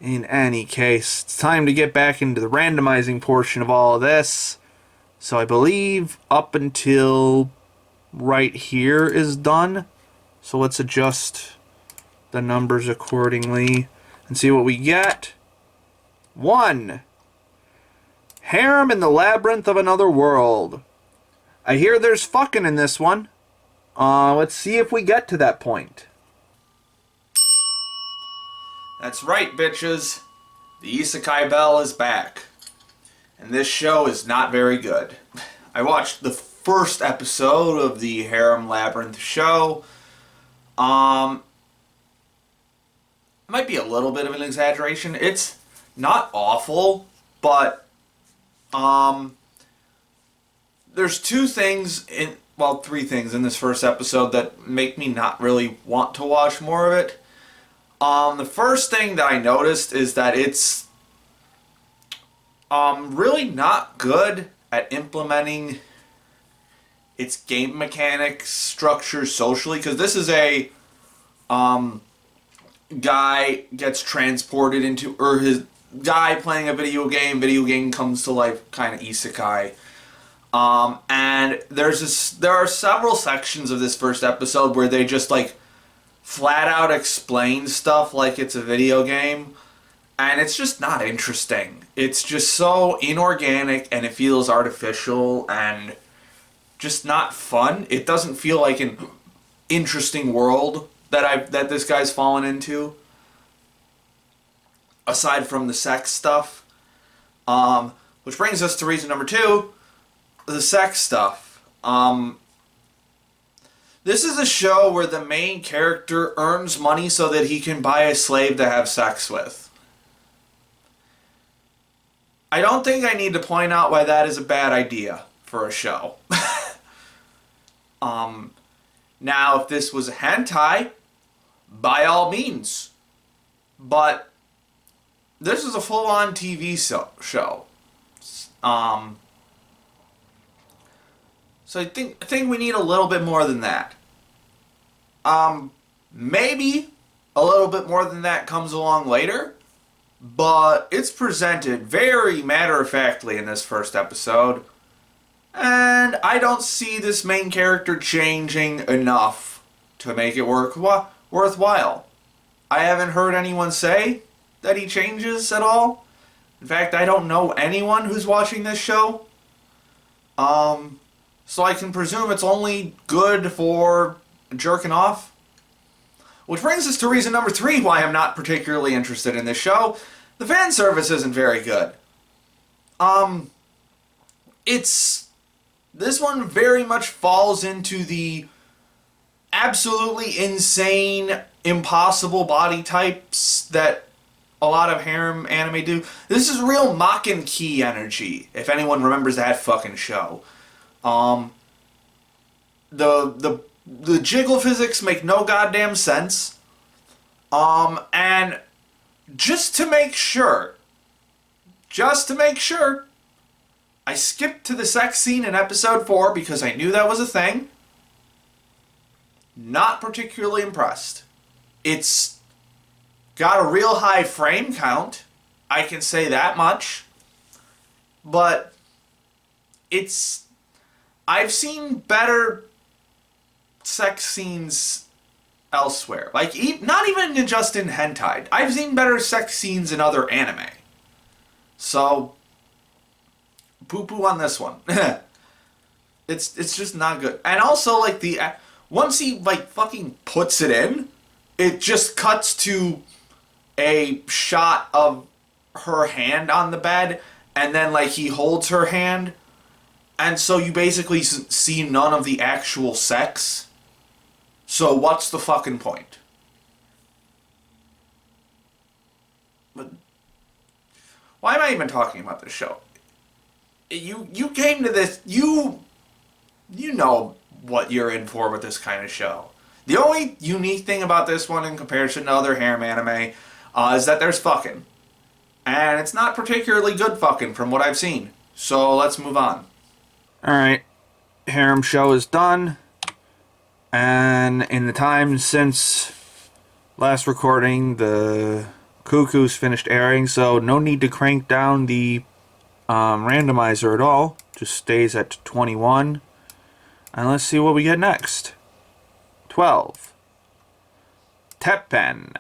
In any case, it's time to get back into the randomizing portion of all of this. So I believe up until right here is done. So let's adjust the numbers accordingly and see what we get. 1. Harem in the Labyrinth of Another World. I hear there's fucking in this one. Let's see if we get to that point. That's right, bitches. The Isekai Bell is back. And this show is not very good. I watched the first episode of the Harem Labyrinth show. Might be a little bit of an exaggeration. It's not awful, but there's three things in this first episode that make me not really want to watch more of it. The first thing that I noticed is that it's really not good at implementing its game mechanics structure socially, because this is a guy gets transported into, or his guy playing a video game comes to life, kind of isekai. And there are several sections of this first episode where they just like flat out explain stuff like it's a video game, and it's just not interesting. It's just so inorganic and it feels artificial and just not fun. It doesn't feel like an interesting world that this guy's fallen into, aside from the sex stuff. Which brings us to reason number 2, the sex stuff. This is a show where the main character earns money so that he can buy a slave to have sex with. I don't think I need to point out why that is a bad idea for a show. Now, if this was a hentai, by all means. But this is a full-on TV show. So I think we need a little bit more than that. Maybe a little bit more than that comes along later, but it's presented very matter-of-factly in this first episode, and I don't see this main character changing enough to make it worthwhile. I haven't heard anyone say that he changes at all. In fact, I don't know anyone who's watching this show. So I can presume it's only good for jerking off. Which brings us to reason number 3 why I'm not particularly interested in this show. The fan service isn't very good. This one very much falls into the absolutely insane, impossible body types that a lot of harem anime do. This is real Mock and Key energy, if anyone remembers that fucking show. The jiggle physics make no goddamn sense. And just to make sure, I skipped to the sex scene in episode 4 because I knew that was a thing. Not particularly impressed. It's got a real high frame count, I can say that much. But I've seen better sex scenes elsewhere. Like, not even just in hentai. I've seen better sex scenes in other anime. So, poo-poo on this one. It's just not good. And also, like, once he, like, fucking puts it in, it just cuts to a shot of her hand on the bed, and then, like, he holds her hand, and so you basically see none of the actual sex. So what's the fucking point? But why am I even talking about this show? You came to this, you know what you're in for with this kind of show. The only unique thing about this one in comparison to other harem anime is that there's fucking. And it's not particularly good fucking from what I've seen. So let's move on. Alright, harem show is done. And in the time since last recording, the Cuckoo's finished airing, so no need to crank down the randomizer at all. Just stays at 21. And let's see what we get next. 12. Teppen.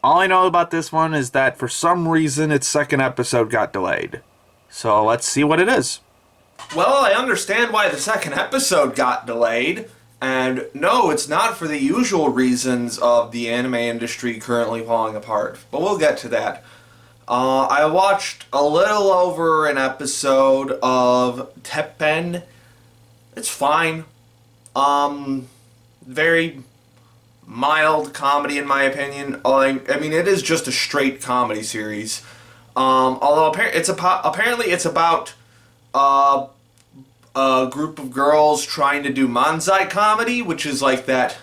All I know about this one is that for some reason its second episode got delayed. So let's see what it is. Well, I understand why the second episode got delayed. And no, it's not for the usual reasons of the anime industry currently falling apart. But we'll get to that. I watched a little over an episode of Teppen. It's fine. Very mild comedy in my opinion. I mean, it is just a straight comedy series. Although apparently it's about a group of girls trying to do manzai comedy, which is like that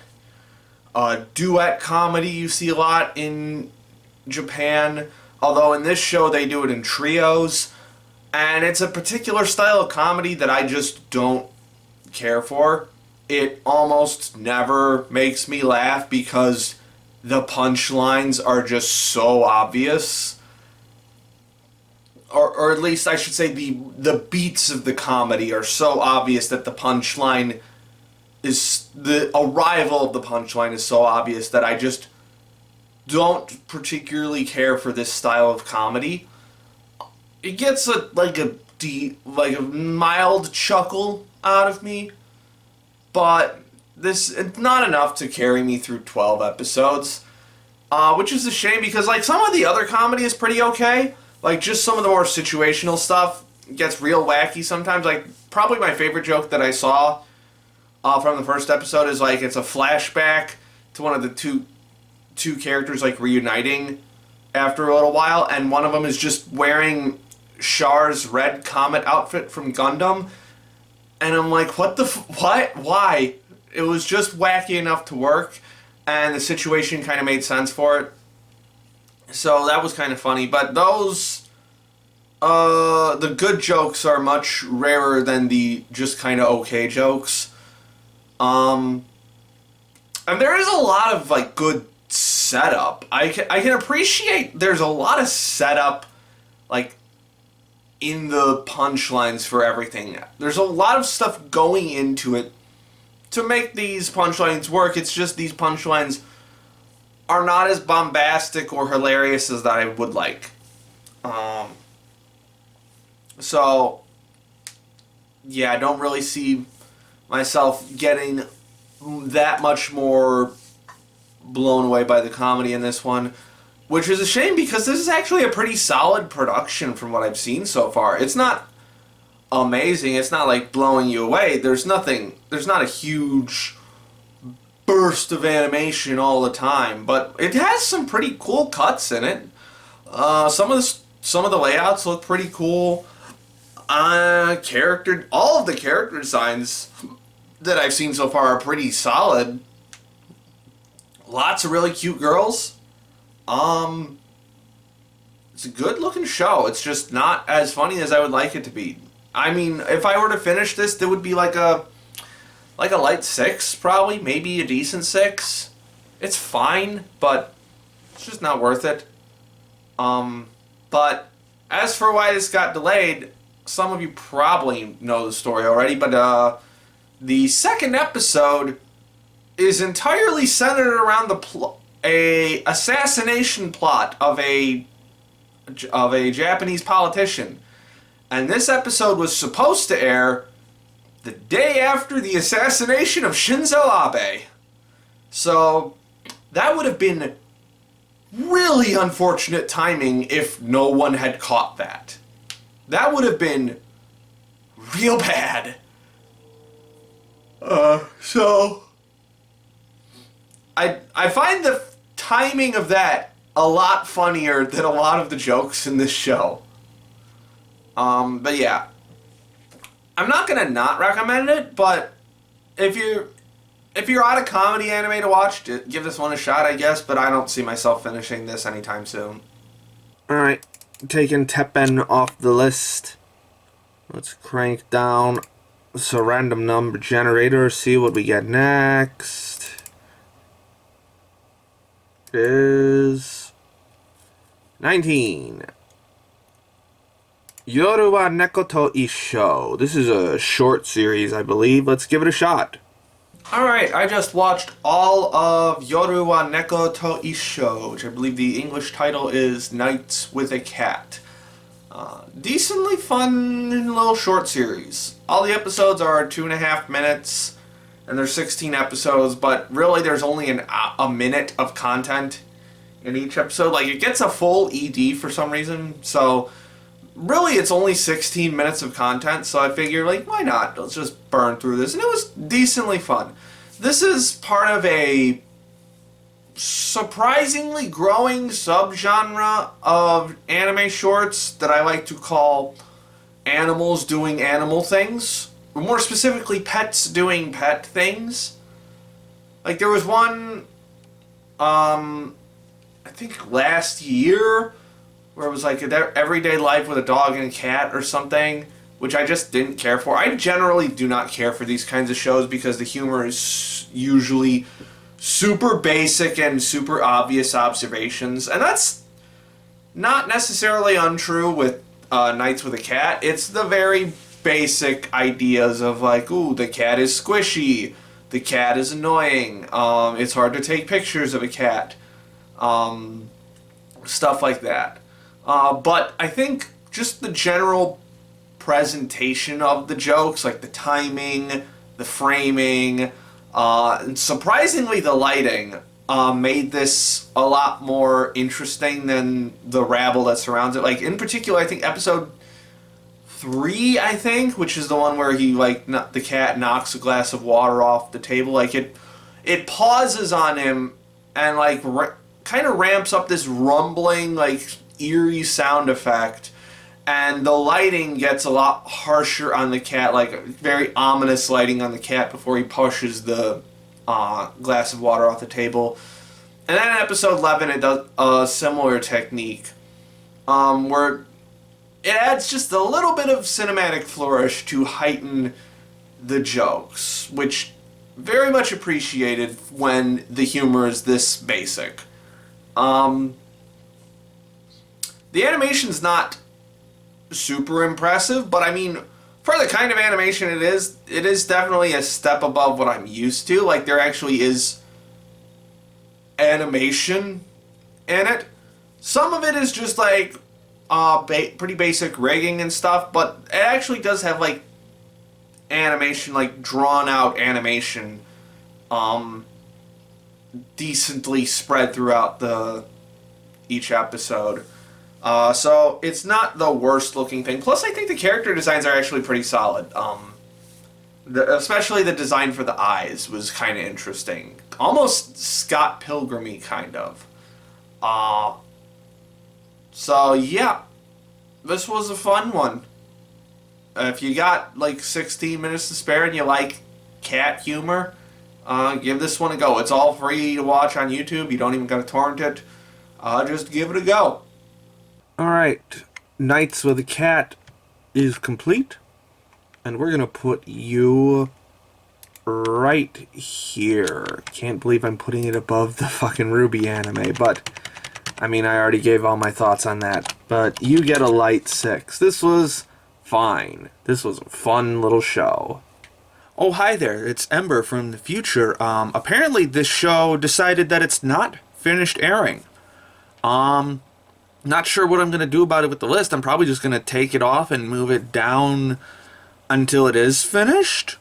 duet comedy you see a lot in Japan. Although in this show they do it in trios. And it's a particular style of comedy that I just don't care for. It almost never makes me laugh because the punchlines are just so obvious. Or at least I should say the beats of the comedy are so obvious that the punchline is... the arrival of the punchline is so obvious that I just don't particularly care for this style of comedy. It gets a mild chuckle out of me, but it's not enough to carry me through 12 episodes, which is a shame because like some of the other comedy is pretty okay. Like just some of the more situational stuff gets real wacky sometimes. Like probably my favorite joke that I saw from the first episode is like it's a flashback to one of the two characters like reuniting after a little while, and one of them is just wearing Char's red comet outfit from Gundam, and I'm like, what? Why? It was just wacky enough to work, and the situation kind of made sense for it. So that was kind of funny, but those, the good jokes are much rarer than the just kind of okay jokes. And there is a lot of like good setup. I can appreciate there's a lot of setup, like in the punchlines for everything. There's a lot of stuff going into it to make these punchlines work. It's just these punchlines are not as bombastic or hilarious as that I would like. So, yeah, I don't really see myself getting that much more blown away by the comedy in this one, which is a shame because this is actually a pretty solid production from what I've seen so far. It's not amazing. It's not like blowing you away. There's not a huge burst of animation all the time, but it has some pretty cool cuts in it. Some of the layouts look pretty cool. All of the character designs that I've seen so far are pretty solid. Lots of really cute girls. It's a good looking show. It's just not as funny as I would like it to be. I mean, if I were to finish this, it would be like a light 6, probably, maybe a decent 6. It's fine, but it's just not worth it. But as for why this got delayed, some of you probably know the story already, but the second episode is entirely centered around a assassination plot of a Japanese politician. And this episode was supposed to air the day after the assassination of Shinzo Abe. So that would have been really unfortunate timing if no one had caught that. That would have been real bad. So I find the timing of that a lot funnier than a lot of the jokes in this show. But yeah, I'm not gonna not recommend it, but if you're out of comedy anime to watch, give this one a shot, I guess. But I don't see myself finishing this anytime soon. All right, taking Teppen off the list. Let's crank down this random number generator. See what we get next. It is 19. Yoru wa Neko to Issho. This is a short series, I believe. Let's give it a shot. Alright, I just watched all of Yoru wa Neko to Issho, which I believe the English title is Nights with a Cat. Decently fun little short series. All the episodes are 2.5 minutes, and there's 16 episodes, but really there's only a minute of content in each episode. Like, it gets a full ED for some reason, so really it's only 16 minutes of content, so I figure, like, why not? Let's just burn through this. And it was decently fun. This is part of a surprisingly growing subgenre of anime shorts that I like to call animals doing animal things. Or more specifically, pets doing pet things. Like, there was one, I think last year, where it was like an everyday life with a dog and a cat or something, which I just didn't care for. I generally do not care for these kinds of shows because the humor is usually super basic and super obvious observations, and that's not necessarily untrue with Nights with a Cat. It's the very basic ideas of, like, ooh, the cat is squishy, the cat is annoying, it's hard to take pictures of a cat, stuff like that. But I think just the general presentation of the jokes, like the timing, the framing, and surprisingly the lighting, made this a lot more interesting than the rabble that surrounds it. Like, in particular, I think episode 3, I think, which is the one where he, like, the cat knocks a glass of water off the table. Like, it pauses on him and, like, kind of ramps up this rumbling, like, eerie sound effect, and the lighting gets a lot harsher on the cat, like very ominous lighting on the cat before he pushes the glass of water off the table. And then in episode 11 it does a similar technique, where it adds just a little bit of cinematic flourish to heighten the jokes, which very much appreciated when the humor is this basic. The animation's not super impressive, but I mean, for the kind of animation it is definitely a step above what I'm used to. Like, there actually is animation in it. Some of it is just like pretty basic rigging and stuff, but it actually does have like animation, like drawn out animation, decently spread throughout each episode. So it's not the worst looking thing. Plus, I think the character designs are actually pretty solid. Especially the design for the eyes was kind of interesting. Almost Scott Pilgrim-y, kind of. So yeah, this was a fun one. If you got like 16 minutes to spare and you like cat humor, give this one a go. It's all free to watch on YouTube. You don't even gotta torrent it. Just give it a go. Alright, Nights with a Cat is complete, and we're gonna put you right here. Can't believe I'm putting it above the fucking Ruby anime, but I mean, I already gave all my thoughts on that, but you get a light 6. This was fine. This was a fun little show. Oh, hi there, it's Ember from the future. Apparently this show decided that it's not finished airing. Not sure what I'm going to do about it with the list. I'm probably just going to take it off and move it down until it is finished.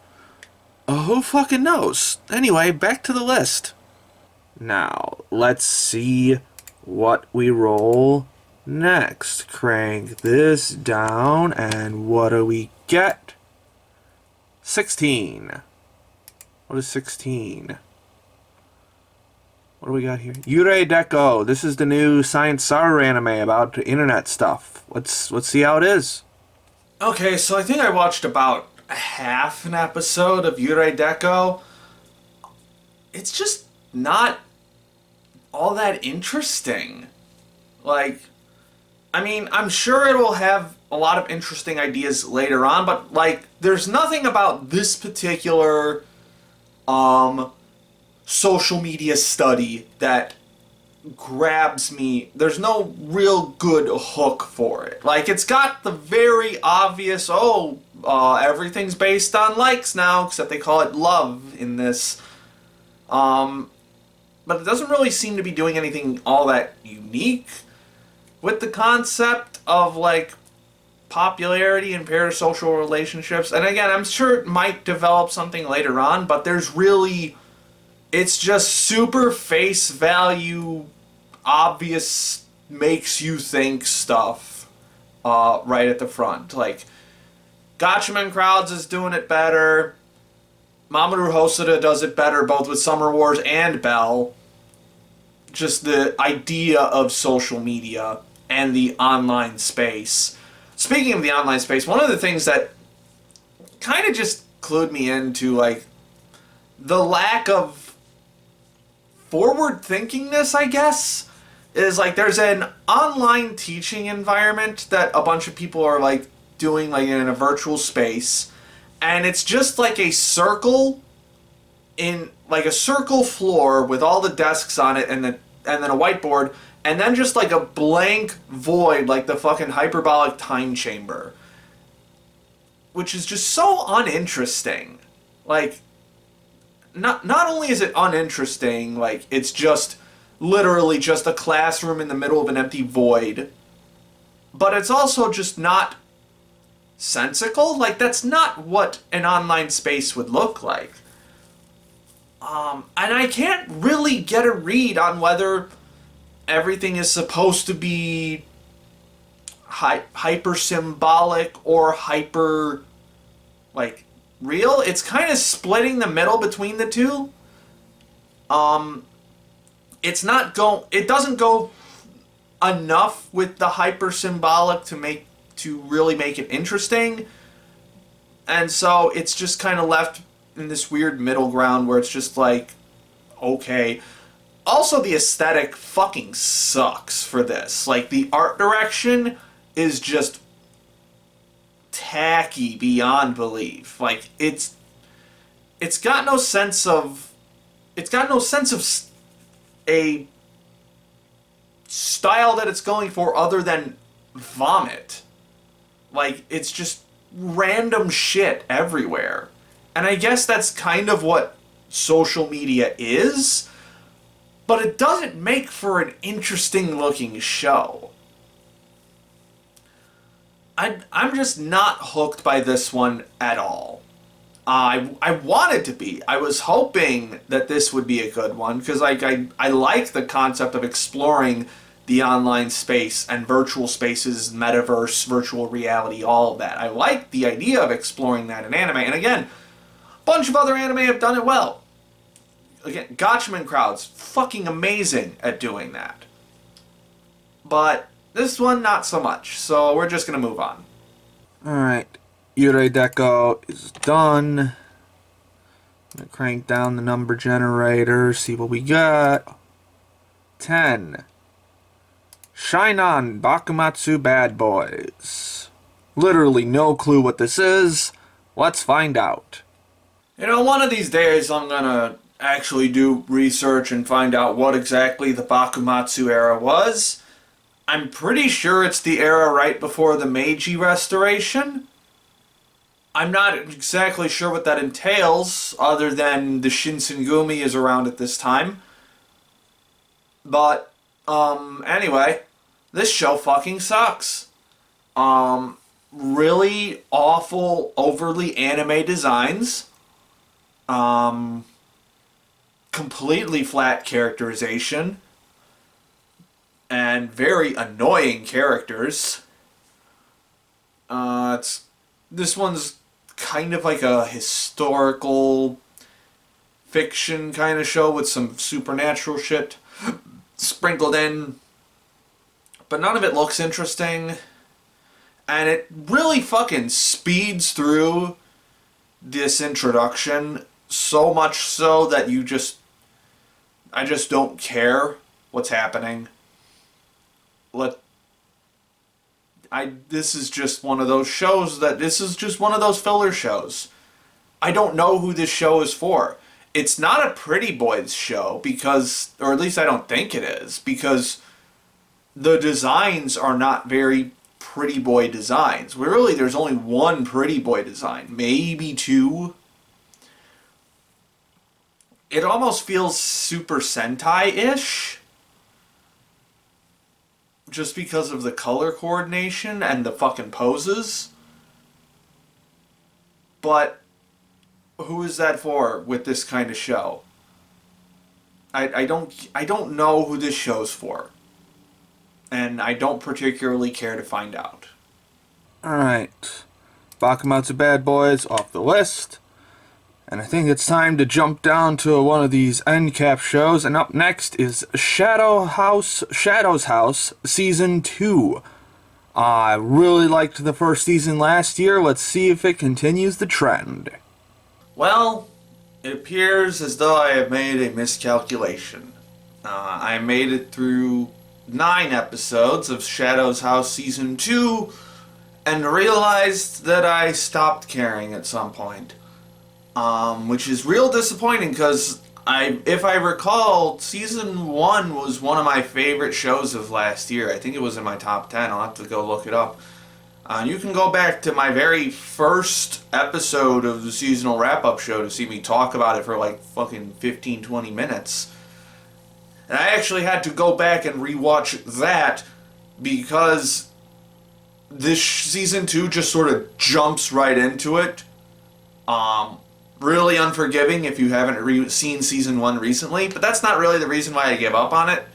Who fucking knows? Anyway, back to the list. Now, let's see what we roll next. Crank this down, and what do we get? 16. What is 16? What do we got here? Yurei Deco. This is the new Science Saru anime about internet stuff. Let's see how it is. Okay, so I think I watched about half an episode of Yurei Deco. It's just not all that interesting. Like, I mean, I'm sure it will have a lot of interesting ideas later on, but, like, there's nothing about this particular social media study that grabs me. There's no real good hook for it. Like, it's got the very obvious, everything's based on likes now, except they call it love in this. But it doesn't really seem to be doing anything all that unique with the concept of, like, popularity and parasocial relationships. And again, I'm sure it might develop something later on, but there's really... It's just super face value, obvious, makes you think stuff right at the front. Like, Gotchaman Crowds is doing it better. Mamoru Hosoda does it better both with Summer Wars and Bell. Just the idea of social media and the online space. Speaking of the online space, one of the things that kind of just clued me into, like, the lack of forward thinkingness, I guess, is like there's an online teaching environment that a bunch of people are like doing like in a virtual space, and it's just like a circle in like a circle floor with all the desks on it and then a whiteboard, and then just like a blank void like the fucking hyperbolic time chamber, which is just so uninteresting. Like, not only is it uninteresting, like, it's just literally just a classroom in the middle of an empty void, but it's also just not sensical. Like, that's not what an online space would look like. And I can't really get a read on whether everything is supposed to be hyper symbolic or hyper, like, real. It's kind of splitting the middle between the two. It doesn't go enough with the hyper symbolic to really make it interesting. And so it's just kind of left in this weird middle ground where it's just like, okay. Also, the aesthetic fucking sucks for this. Like, the art direction is just tacky beyond belief. Like, it's got no sense of a style that it's going for other than vomit. Like, it's just random shit everywhere. And I guess that's kind of what social media is, but it doesn't make for an interesting looking show. I'm just not hooked by this one at all. I wanted to be. I was hoping that this would be a good one, because I like the concept of exploring the online space and virtual spaces, metaverse, virtual reality, all of that. I like the idea of exploring that in anime, and again, a bunch of other anime have done it well. Again, Gotchaman Crowds, fucking amazing at doing that. But this one, not so much, so we're just gonna move on. Alright, Yurei Deco is done. I'm gonna crank down the number generator, see what we got. 10. Shine On Bakumatsu Bad Boys. Literally no clue what this is. Let's find out. You know, one of these days I'm gonna actually do research and find out what exactly the Bakumatsu era was. I'm pretty sure it's the era right before the Meiji Restoration. I'm not exactly sure what that entails, other than the Shinsengumi is around at this time. But, anyway, this show fucking sucks. Really awful, overly anime designs. Completely flat characterization. And very annoying characters. This one's kind of like a historical fiction kind of show with some supernatural shit sprinkled in. But none of it looks interesting. And it really fucking speeds through this introduction, so much so that I just don't care what's happening. This is just one of those shows this is just one of those filler shows. I don't know who this show is for. it's not a pretty boys show because, or at least I don't think it is, because the designs are not very pretty boy designs. Really, there's only one pretty boy design, maybe two. It almost feels Super Sentai-ish, just because of the color coordination and the fucking poses. But who is that for with this kind of show? I don't know who this show's for. And I don't particularly care to find out. Alright. Bakumatsu Bad Boys off the list. And I think it's time to jump down to one of these end cap shows. And up next is Shadow's House Season 2. I really liked the first season last year. Let's see if it continues the trend. Well, it appears as though I have made a miscalculation. I made it through 9 episodes of Shadow's House Season 2 and realized that I stopped caring at some point. Which is real disappointing because if I recall, Season 1 was one of my favorite shows of last year. I think it was in my top 10. I'll have to go look it up. You can go back to my very first episode of the seasonal wrap-up show to see me talk about it for like fucking 15-20 minutes. And I actually had to go back and rewatch that because this Season 2 just sort of jumps right into it. Really unforgiving if you haven't seen Season 1 recently, but that's not really the reason why I gave up on it.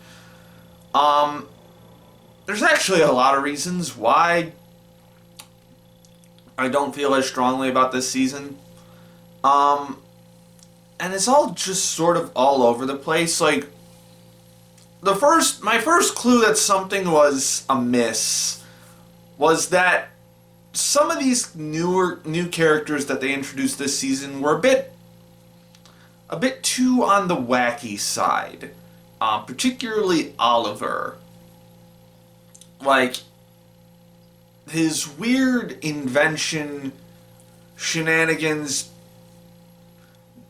There's actually a lot of reasons why I don't feel as strongly about this season. And it's all just sort of all over the place. Like, my first clue that something was amiss was that some of these new characters that they introduced this season were a bit too on the wacky side. Particularly Oliver. Like, his weird invention shenanigans,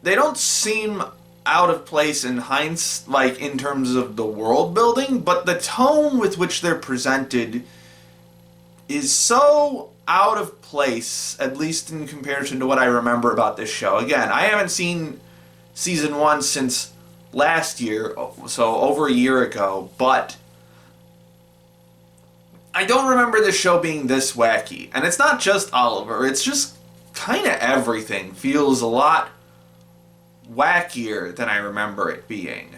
they don't seem out of place in hindsight, like in terms of the world building, but the tone with which they're presented is so out of place, at least in comparison to what I remember about this show. Again, I haven't seen Season 1 since last year, so over a year ago, but I don't remember this show being this wacky. And it's not just Oliver, it's just kind of everything feels a lot wackier than I remember it being.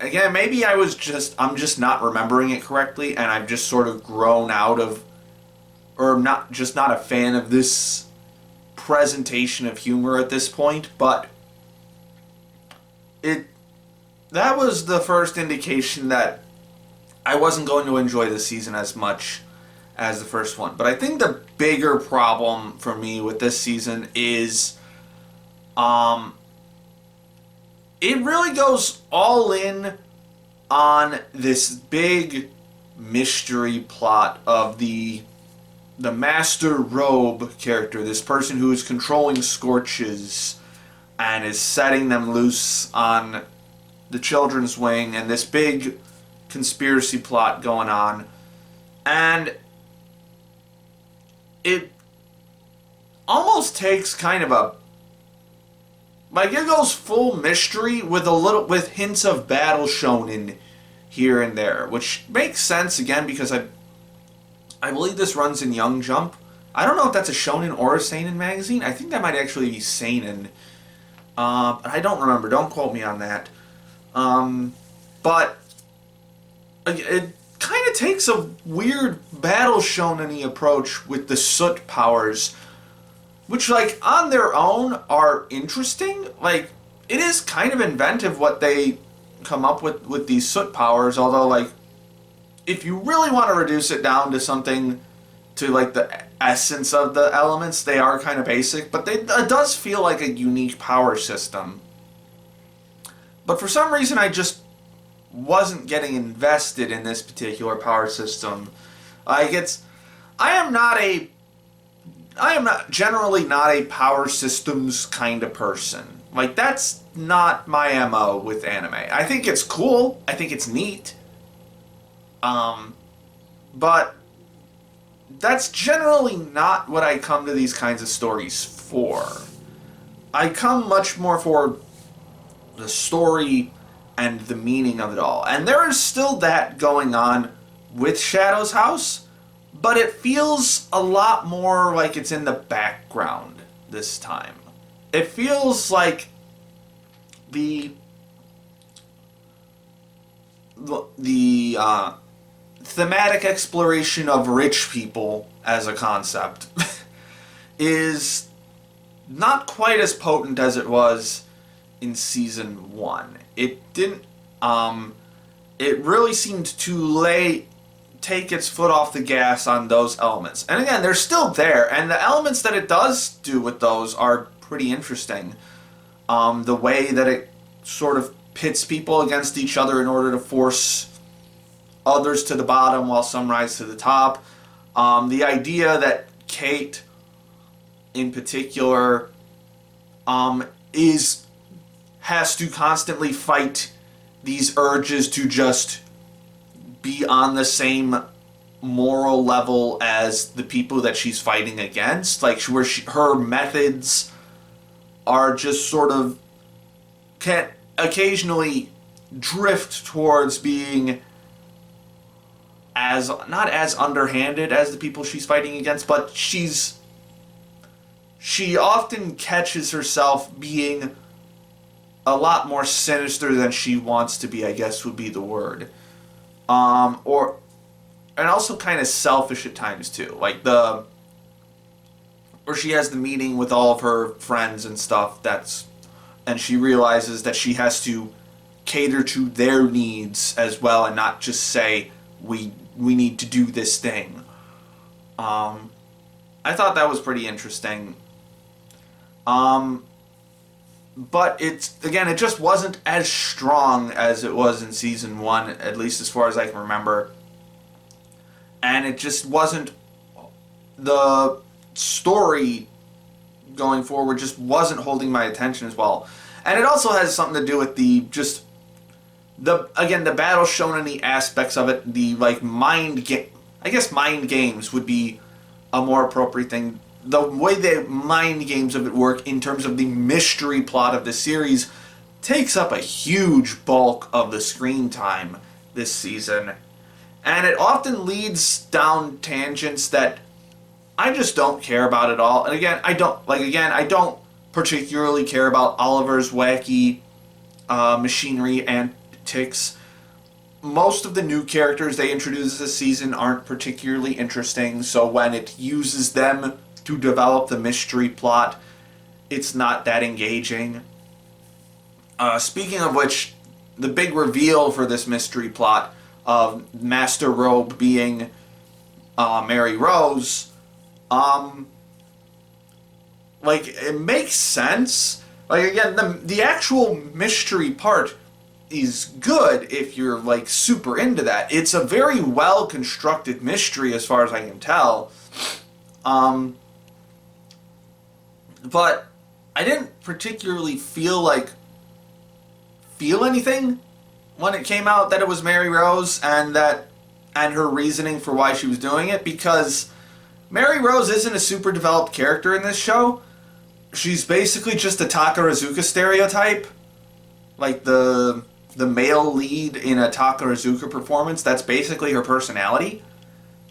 Again, maybe I'm just not remembering it correctly, and I've just sort of grown out of, or not a fan of this presentation of humor at this point, but that was the first indication that I wasn't going to enjoy this season as much as the first one. But I think the bigger problem for me with this season is it really goes all in on this big mystery plot of the Master Robe character, this person who is controlling Scorches and is setting them loose on the children's wing, and this big conspiracy plot going on. And it almost takes kind of a, like, it goes full mystery with hints of battle shonen here and there, which makes sense again because I believe this runs in Young Jump. I don't know if that's a shonen or a seinen magazine. I think that might actually be seinen. I don't remember. Don't quote me on that. But it kind of takes a weird battle shonen-y approach with the soot powers, which, like, on their own are interesting. Like, it is kind of inventive what they come up with these soot powers, although, like, if you really want to reduce it down to something, to, like, the essence of the elements, they are kind of basic, but it does feel like a unique power system. But for some reason, I just wasn't getting invested in this particular power system. Like, I am generally not a power systems kind of person. Like, that's not my MO with anime. I think it's cool. I think it's neat. But that's generally not what I come to these kinds of stories for. I come much more for the story and the meaning of it all. And there is still that going on with Shadow's House, but it feels a lot more like it's in the background this time. It feels like the thematic exploration of rich people as a concept is not quite as potent as it was in season 1. It didn't it really seemed to take its foot off the gas on those elements. And again, they're still there, and the elements that it does do with those are pretty interesting. The way that it sort of pits people against each other in order to force others to the bottom while some rise to the top. The idea that Kate, in particular, has to constantly fight these urges to just be on the same moral level as the people that she's fighting against. Like, where her methods are just sort of can occasionally drift towards being not as underhanded as the people she's fighting against, but she often catches herself being a lot more sinister than she wants to be, I guess would be the word. And also kind of selfish at times too. Like where she has the meeting with all of her friends and stuff, and she realizes that she has to cater to their needs as well and not just say, we need to do this thing. I thought that was pretty interesting. But it just wasn't as strong as it was in season 1, at least as far as I can remember. And it just wasn't, the story going forward just wasn't holding my attention as well. And it also has something to do with the battle shonen-y aspects of it, mind games would be a more appropriate thing. The way the mind games of it work in terms of the mystery plot of the series takes up a huge bulk of the screen time this season. And it often leads down tangents that I just don't care about at all. And again, I don't particularly care about Oliver's wacky machinery antics. Most of the new characters they introduce this season aren't particularly interesting, so when it uses them to develop the mystery plot, it's not that engaging. Speaking of which, the big reveal for this mystery plot of Master Robe being Mary Rose, it makes sense. Again, the actual mystery part is good if you're, super into that. It's a very well-constructed mystery as far as I can tell. But I didn't particularly feel anything when it came out that it was Mary Rose and her reasoning for why she was doing it, because Mary Rose isn't a super developed character in this show. She's basically just a Takarazuka stereotype. Like the male lead in a Takarazuka performance, that's basically her personality.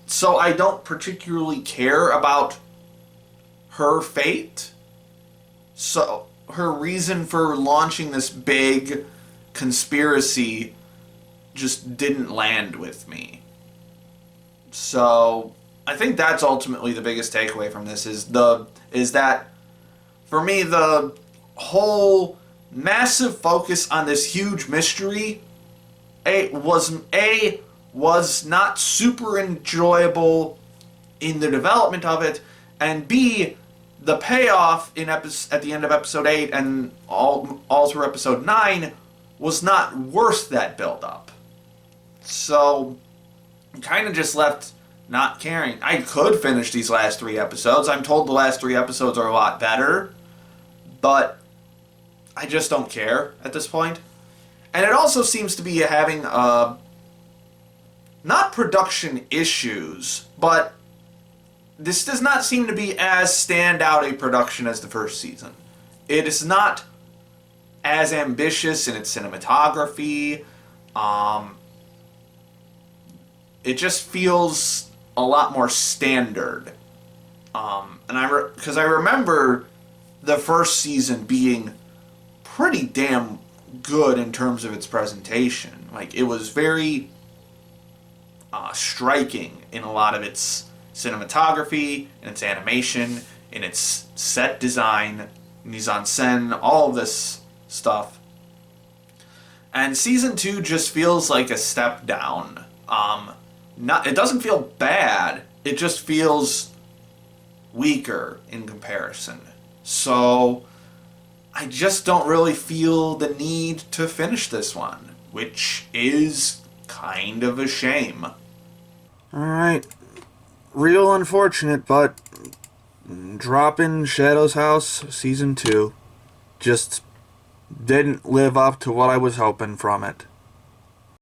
So I don't particularly care about her fate. So her reason for launching this big conspiracy just didn't land with me. So I think that's ultimately the biggest takeaway from this is that for me the whole massive focus on this huge mystery was not super enjoyable in the development of it, and B, the payoff at the end of episode 8 and all through episode 9 was not worth that build-up. So, I'm kind of just left not caring. I could finish these last 3 episodes. I'm told the last 3 episodes are a lot better, but I just don't care at this point. And it also seems to be having not production issues, but this does not seem to be as standout a production as the first season. It is not as ambitious in its cinematography. It just feels a lot more standard. Because I remember the first season being pretty damn good in terms of its presentation. Like, it was very striking in a lot of its cinematography, in its animation, in its set design, mise-en-scène, all of this stuff. And season 2 just feels like a step down. It doesn't feel bad. It just feels weaker in comparison. So I just don't really feel the need to finish this one, which is kind of a shame. Alright. Real unfortunate, but dropping Shadow's House Season 2 just didn't live up to what I was hoping from it.